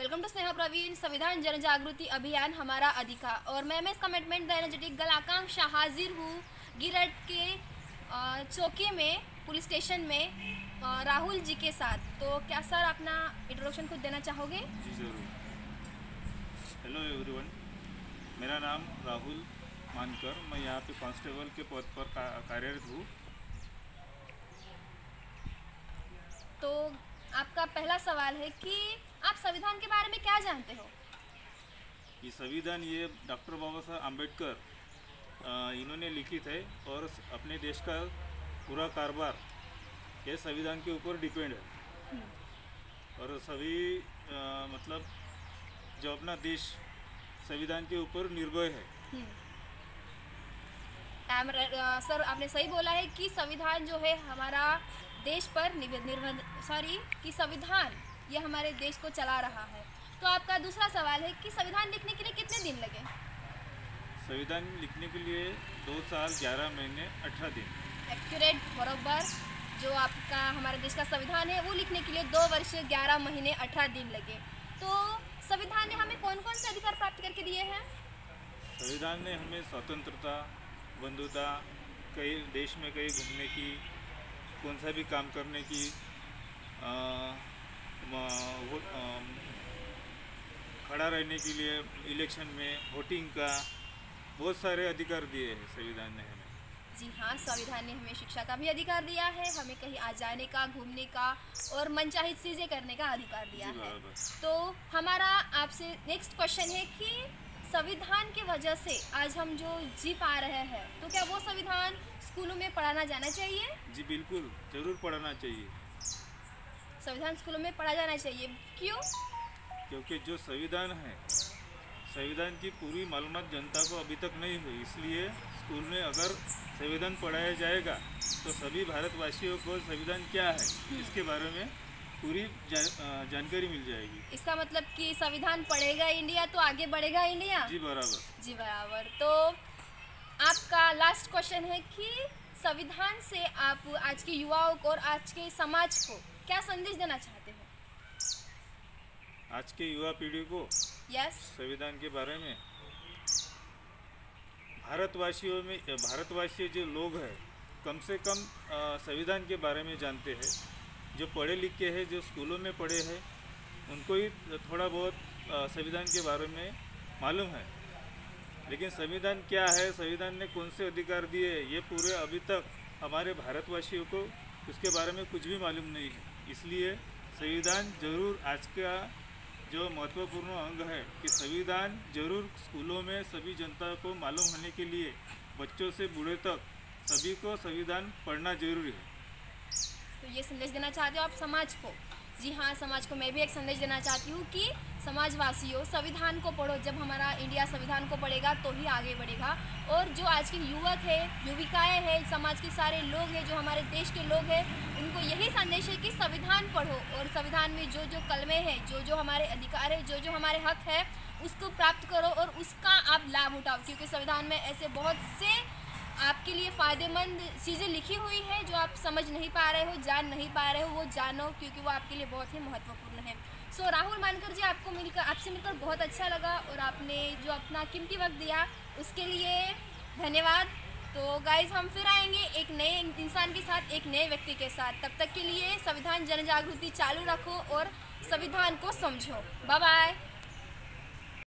Welcome to Sneha Praveen संविधान जन जागृति अभियान हमारा अधिकार। और मैं इस कमिटमेंट द एनर्जेटिक गल आकांक्षा हाजिर हूँ गिरट के चौकी में पुलिस स्टेशन में राहुल जी के साथ। तो क्या सर अपना इंट्रोडक्शन खुद देना चाहोगे? जी ज़रूर। हेलो एवरीवन, मेरा नाम राहुल मानकर, मैं यहाँ पे कांस्टेबल के पद पर कार्यरत हूँ। तो आपका पहला सवाल है कि आप संविधान के बारे में क्या जानते हो? ये संविधान ये डॉक्टर बाबा साहब अम्बेडकर इन्होंने लिखित है और अपने देश का पूरा कारोबार ये संविधान के ऊपर डिपेंड है। और सभी मतलब जो अपना देश संविधान के ऊपर निर्भर है। सर आपने सही बोला है कि संविधान जो है हमारा देश पर कि संविधान ये हमारे देश को चला रहा है। तो आपका दूसरा सवाल है कि संविधान लिखने के लिए कितने दिन लगे? संविधान लिखने के लिए 2 साल 11 महीने 18 दिन। एक्यूरेट, बराबर। जो आपका हमारे देश का संविधान है वो लिखने के लिए 2 वर्ष 11 महीने 18 दिन लगे। तो संविधान ने हमें कौन कौन से अधिकार प्राप्त करके दिए हैं? संविधान ने हमें स्वतंत्रता, बंधुता, कहीं देश में कहीं घूमने की, कौन सा भी काम करने की, खड़ा रहने के लिए इलेक्शन में, वोटिंग का बहुत सारे अधिकार दिए हैं संविधान ने हमें। जी हाँ, संविधान ने हमें शिक्षा का भी अधिकार दिया है, हमें कहीं आ जाने का, घूमने का और मनचाही चीज़ें करने का अधिकार दिया है। तो हमारा आपसे नेक्स्ट क्वेश्चन है कि संविधान की वजह से आज हम जो जी पा रहे हैं, तो क्या वो संविधान स्कूलों में पढ़ाना जाना चाहिए? जी बिल्कुल, जरूर पढ़ाना चाहिए। संविधान स्कूलों में पढ़ा जाना चाहिए, क्यों? क्योंकि जो संविधान है, संविधान की पूरी मालूमात जनता को अभी तक नहीं हुई, इसलिए स्कूल में अगर संविधान पढ़ाया जाएगा तो सभी भारतवासियों को संविधान क्या है इसके बारे में पूरी जानकारी मिल जाएगी। इसका मतलब कि संविधान पढ़ेगा इंडिया तो आगे बढ़ेगा इंडिया। जी बराबर। जी बराबर। तो आपका लास्ट क्वेश्चन है कि संविधान से आप आज के युवाओं को और आज के समाज को क्या संदेश देना चाहते हो? आज के युवा पीढ़ी को संविधान के बारे में, भारतवासी जो लोग हैं कम से कम संविधान के बारे में जानते हैं। जो पढ़े लिखे हैं, जो स्कूलों में पढ़े हैं, उनको ही थोड़ा बहुत संविधान के बारे में मालूम है। लेकिन संविधान क्या है, संविधान ने कौन से अधिकार दिए, ये पूरे अभी तक हमारे भारतवासियों को उसके बारे में कुछ भी मालूम नहीं है। इसलिए संविधान जरूर आज का जो महत्वपूर्ण अंग है कि संविधान जरूर स्कूलों में सभी जनता को मालूम होने के लिए बच्चों से बूढ़े तक सभी को संविधान पढ़ना जरूरी है। तो ये संदेश देना चाहते हो आप समाज को? जी हाँ, समाज को मैं भी एक संदेश देना चाहती हूँ कि समाजवासियों संविधान को पढ़ो। जब हमारा इंडिया संविधान को पढ़ेगा तो ही आगे बढ़ेगा। और जो आज के युवक है, युविकाएँ हैं, समाज के सारे लोग हैं, जो हमारे देश के लोग हैं, उनको यही संदेश है कि संविधान पढ़ो और संविधान में जो जो कलमे हैं, जो जो हमारे अधिकार है, जो जो हमारे हक है, उसको प्राप्त करो और उसका आप लाभ उठाओ। क्योंकि संविधान में ऐसे बहुत से आपके लिए फ़ायदेमंद चीज़ें लिखी हुई है जो आप समझ नहीं पा रहे हो, जान नहीं पा रहे हो, वो जानो, क्योंकि वो आपके लिए बहुत ही महत्वपूर्ण है। सो राहुल मानकर जी, आपसे मिलकर बहुत अच्छा लगा और आपने जो अपना कीमती वक्त दिया उसके लिए धन्यवाद। तो गाइज, हम फिर आएंगे एक नए इंसान के साथ, एक नए व्यक्ति के साथ। तब तक के लिए संविधान जन जागृति चालू रखो और संविधान को समझो। Bye bye.